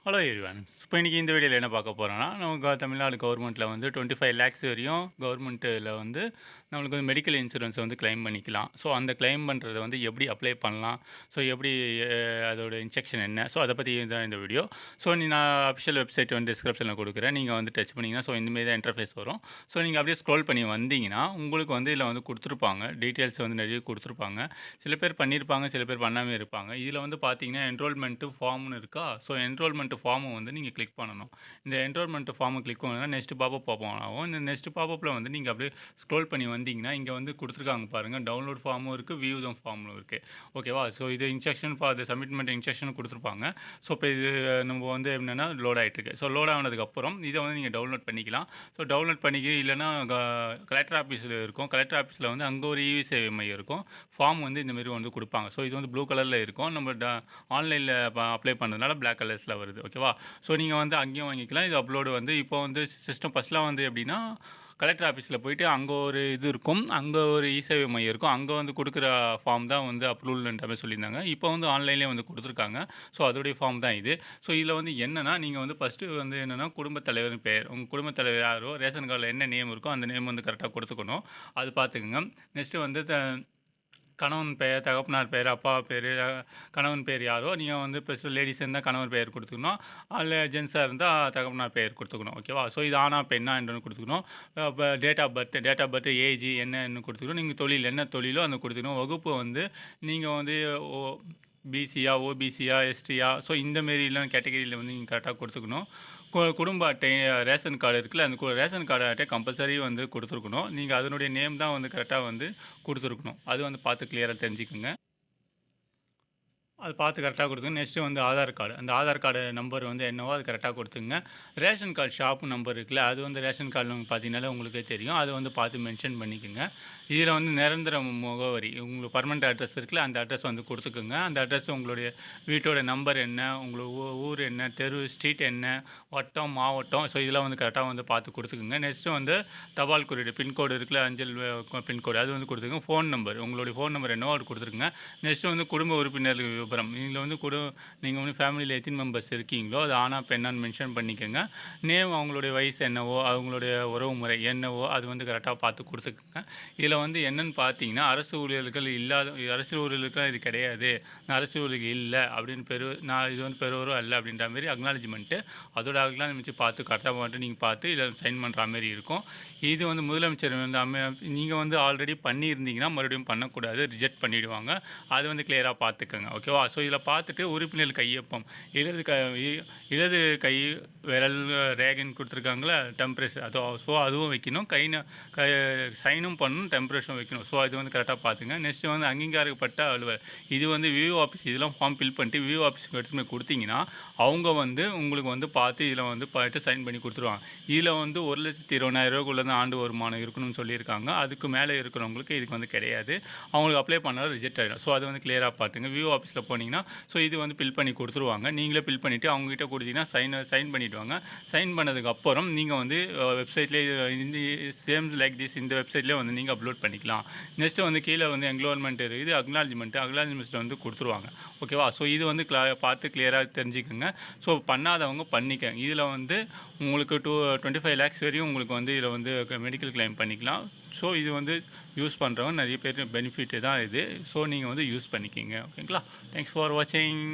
Hello everyone. இப்போ இன்றைக்கி இந்த வீடியோவில் என்ன பார்க்க போகிறோன்னா, நம்ம தமிழ்நாடு கவர்மெண்ட்டில் வந்து 25 லேக்ஸ் வரையும் கவர்மெண்ட்டில் வந்து நம்மளுக்கு வந்து மெடிக்கல் இன்சூரன்ஸ் வந்து கிளைம் பண்ணிக்கலாம். ஸோ அந்த கிளைம் பண்ணுறத வந்து எப்படி அப்ளை பண்ணலாம், ஸோ எப்படி அதோட இன்ஸ்ட்ரக்ஷன் என்ன, ஸோ அதை பற்றி தான் இந்த வீடியோ. ஸோ நான் அஃபிஷியல் வெப்சைட் வந்து டிஸ்கிரிப்ஷனில் கொடுக்குறேன். நீங்கள் வந்து டச் பண்ணிங்கன்னா ஸோ இந்தமாரி தான் இன்டர்ஃபேஸ் வரும். ஸோ நீங்கள் அப்படியே ஸ்க்ரோல் பண்ணி வந்தீங்கன்னா உங்களுக்கு வந்து இதில் வந்து கொடுத்துருப்பாங்க, டீட்டெயில்ஸ் வந்து நிறைய கொடுத்துருப்பாங்க. சில பேர் பண்ணியிருப்பாங்க, சில பேர் பண்ணாமல் இருப்பாங்க. இதில் வந்து பார்த்தீங்கன்னா என்ரோல்மெண்ட்டு ஃபார்ம்னு இருக்கா, ஸோ என்ரோல்மெண்ட் ஃபார்மை வந்து நீங்கள் கிளிக் பண்ணணும். இந்த என்ரோல்மெண்ட் ஃபார்மை கிளிக் பண்ணா நெக்ஸ்ட் பாப்பப் ஓப்பன் ஆகும். இந்த நெக்ஸ்ட் பாப்பப்பில் வந்து நீங்கள் அப்படியே ஸ்க்ரோல் பண்ணி வந்தீங்கன்னா இங்கே வந்து கொடுத்துருக்காங்க பாருங்கள், டவுன்லோட் ஃபார்மும் இருக்குது, வியூ தம் ஃபார்மும் இருக்குது. ஓகேவா? ஸோ இது இன்ஸ்ட்ரக்ஷன் ஃபார் த சப்மிட்மெண்ட் இன்ஸ்ட்ரக்ஷன் கொடுத்துருப்பாங்க. ஸோ இப்போ இது நம்ம வந்து என்னென்னா லோட் ஆகிட்டுருக்கு. ஸோ லோட் ஆனதுக்கப்புறம் இதை வந்து நீங்கள் டவுன்லோட் பண்ணிக்கலாம். ஸோ டவுன்லோட் பண்ணிக்க இல்லைனா கலெக்டர் ஆஃபீஸில் இருக்கும். கலெக்டர் ஆஃபீஸில் வந்து அங்கே ஒரு இ சேவை மையம் இருக்கும். ஃபார்ம் வந்து இந்தமாரி வந்து கொடுப்பாங்க. ஸோ இது வந்து ப்ளூ கலரில் இருக்கும். நம்ம ஆன்லைனில் அப்ளை பண்ணுறதுனால பிளாக் கலர்ஸில் வருது. ஓகேவா? ஸோ நீங்கள் வந்து அங்கேயும் வாங்கிக்கலாம். இது அப்லோடு வந்து இப்போ வந்து சிஸ்டம் ஃபஸ்ட்லாம் வந்து எப்படின்னா, கலெக்டர் ஆஃபீஸில் போயிட்டு அங்கே ஒரு இது இருக்கும், அங்கே ஒரு இ-சேவை மையம் இருக்கும். அங்கே வந்து கொடுக்குற ஃபார்ம் தான் வந்து அப்ரூவல்ன்ற மாதிரி சொல்லியிருந்தாங்க. இப்போ வந்து ஆன்லைன்லேயே வந்து கொடுத்துருக்காங்க. ஸோ அதோடைய ஃபார்ம் தான் இது. ஸோ இதில் வந்து என்னென்னா, நீங்கள் வந்து ஃபஸ்ட்டு வந்து என்னென்னா குடும்பத் தலைவரின் பெயர், உங்கள் குடும்பத் தலைவர் யாரோ ரேஷன் கார்டில் என்ன நேம் இருக்கோ அந்த நேம் வந்து கரெக்டாக கொடுத்துக்கணும். அது பார்த்துக்குங்க. நெக்ஸ்ட்டு வந்து கணவன் பெயர், தகப்பனார் பெயர், அப்பா பேர், கணவன் பேர் யாரோ நீங்கள் வந்து இப்போ லேடிஸ் இருந்தால் கணவன் பெயர் கொடுத்துக்கணும். அதில் ஜென்ஸாக இருந்தால் தகப்பனார் பெயர் கொடுத்துக்கணும். ஓகேவா? ஸோ இது ஆணா பெண்ணா என்று கொடுத்துக்கணும். இப்போ டேட் ஆஃப் பர்த், ஏஜ் என்னன்னு கொடுத்துக்கணும். நீங்கள் தொழில் என்ன தொழிலோ அந்த கொடுத்துக்கணும். வகுப்பு வந்து நீங்கள் வந்து பிசியா, ஓபிசியா, எஸ்டியா, ஸோ இந்தமாரிலாம் கேட்டகரியில் வந்து நீங்கள் கரெக்டாக கொடுத்துக்கணும். குடும்ப அட்டை, ரேஷன் கார்டு இருக்குல்ல, அந்த ரேஷன் கார்டு அட்டை கம்பல்சரி வந்து கொடுத்துருக்கணும். நீங்கள் அதனுடைய நேம் தான் வந்து கரெக்டாக வந்து கொடுத்துருக்கணும். அது வந்து பார்த்து கிளியராக தெரிஞ்சுக்குங்க. அது பார்த்து கரெக்டாக கொடுத்துங்க. நெக்ஸ்ட்டு வந்து ஆதார் கார்டு, அந்த ஆதார் கார்டு நம்பர் வந்து என்னவோ அது கரெக்டாக கொடுத்துங்க. ரேஷன் கார்டு ஷாப்பு நம்பர் இருக்குல்ல, அது வந்து ரேஷன் கார்டில் பார்த்தீங்கன்னாலே உங்களுக்கே தெரியும். அதை வந்து பார்த்து மென்ஷன் பண்ணிக்கோங்க. இதில் வந்து நிரந்தர முகவரி, உங்களுக்கு பர்மனெண்ட் அட்ரஸ் இருக்குல்ல, அந்த அட்ரஸ் வந்து கொடுத்துக்குங்க. அந்த அட்ரஸ் உங்களுடைய வீட்டோட நம்பர் என்ன, உங்களுக்கு ஊர் என்ன, தெரு, ஸ்ட்ரீட் என்ன, வட்டம், மாவட்டம், ஸோ இதெல்லாம் வந்து கரெக்டாக வந்து பார்த்து கொடுத்துக்குங்க. நெக்ஸ்ட்டு வந்து தபால் குறியீடு, பின்கோடு இருக்குல்ல, அஞ்சல் பின்கோடு, அது வந்து கொடுத்துக்குங்க. ஃபோன் நம்பர், உங்களுடைய ஃபோன் நம்பர் என்னவோ அது கொடுத்துருக்குங்க. நெக்ஸ்ட்டு வந்து குடும்ப உறுப்பினர்கள் விவரம், இதில் வந்து நீங்கள் வந்து ஃபேமிலியில் எத்தனை மெம்பர்ஸ் இருக்கீங்களோ அது ஆனா பெண்ணான்னு மென்ஷன் பண்ணிக்கோங்க. நேம், அவங்களுடைய வயசு என்னவோ, அவங்களுடைய உறவு முறை என்னவோ அது வந்து கரெக்டாக பார்த்து கொடுத்துக்குங்க. இதில் வந்து என்னென்னு பார்த்தீங்கன்னா, அரசு ஊழியர்கள் இல்லாத, அரசு ஊழியர்களுக்கு இது கிடையாது, நான் அரசு ஊழியர்கள் இல்லை அப்படின்னு நான் இது வந்து பெறுவரோ அல்ல அப்படின்ற மாதிரி அக்னாலஜ்மெண்ட்டு, அதோட அக்னாலஜ்மெண்ட் பார்த்து கரெக்டாக மட்டும் நீங்கள் பார்த்து இதில் சைன் பண்ணுற மாதிரி இருக்கும். இது வந்து முதலமைச்சர் வந்து நீங்கள் வந்து ஆல்ரெடி பண்ணியிருந்தீங்கன்னா மறுபடியும் பண்ணக்கூடாது, ரிஜெக்ட் பண்ணிவிடுவாங்க. அது வந்து கிளியராக பார்த்துக்கோங்க. ஓகேவா? ஸோ இதில் பார்த்துட்டு உறுப்பினர் கையொப்பம், இடது கை விரல் ரேகைன்னு கொடுத்துருக்காங்களா, டெம்பரேச்சர், ஸோ அதுவும் வைக்கணும். சைனும் பண்ணணும், டெம்பரேச்சரும் வைக்கணும். ஸோ அது வந்து கரெக்டாக பார்த்துங்க. நெக்ஸ்ட்டு வந்து அங்கீகாரப்பட்ட அலுவலர், இது வந்து விஓ ஆஃபீஸ், இதெல்லாம் ஃபார்ம் ஃபில் பண்ணிட்டு விஓ ஆஃபீஸுக்கு எடுத்துகிட்டு போய் கொடுத்தீங்கன்னா அவங்க வந்து உங்களுக்கு வந்து பார்த்து இதில் வந்து பார்த்து சைன் பண்ணி கொடுத்துருவாங்க. இதில் வந்து 1,20,000 தான் ஆண்டு வருமானம் இருக்கணும்னு சொல்லியிருக்காங்க. அதுக்கு மேலே இருக்கிறவங்களுக்கு இதுக்கு வந்து கிடையாது. அவங்களுக்கு அப்ளை பண்ணாலும் ரிஜெக்ட் ஆகிடும். ஸோ அதை வந்து கிளியராக பார்த்துங்க. விஓ ஆஃபீஸில் போனீங்கன்னா ஸோ இது வந்து ஃபில் பண்ணி கொடுத்துருவாங்க. நீங்களே ஃபில் பண்ணிவிட்டு அவங்ககிட்ட கொடுத்தீங்கன்னா சைன் பண்ணிவிடுவாங்க. சைன் பண்ணதுக்கப்புறம் நீங்கள் வந்து வெப்சைட்லேயே இந்த சேம் லைக் திஸ் இந்த வெப்சைட்லேயே வந்து நீங்கள் அப்லோட் பண்ணிக்கலாம். நெக்ஸ்ட்டு வந்து கீழே வந்து என்ரோல்மெண்ட் இருக்குது, அக்னாலஜ்மெண்ட் வந்து கொடுத்துருவாங்க. ஓகேவா? ஸோ இது வந்து பார்த்து கிளியராக தெரிஞ்சுக்கோங்க. ஸோ பண்ணாதவங்க பண்ணிக்கங்க. இதில் வந்து உங்களுக்கு 25 லேக்ஸ் வரையும் உங்களுக்கு வந்து இதில் வந்து மெடிக்கல் கிளைம் பண்ணிக்கலாம். ஸோ இது வந்து யூஸ் பண்ணுறவங்க நிறைய பேர் பெனிஃபிட்டு தான் இது. ஸோ நீங்கள் வந்து யூஸ் பண்ணிக்கிங்க. ஓகேங்களா? தேங்க்ஸ் ஃபார் வாட்சிங்.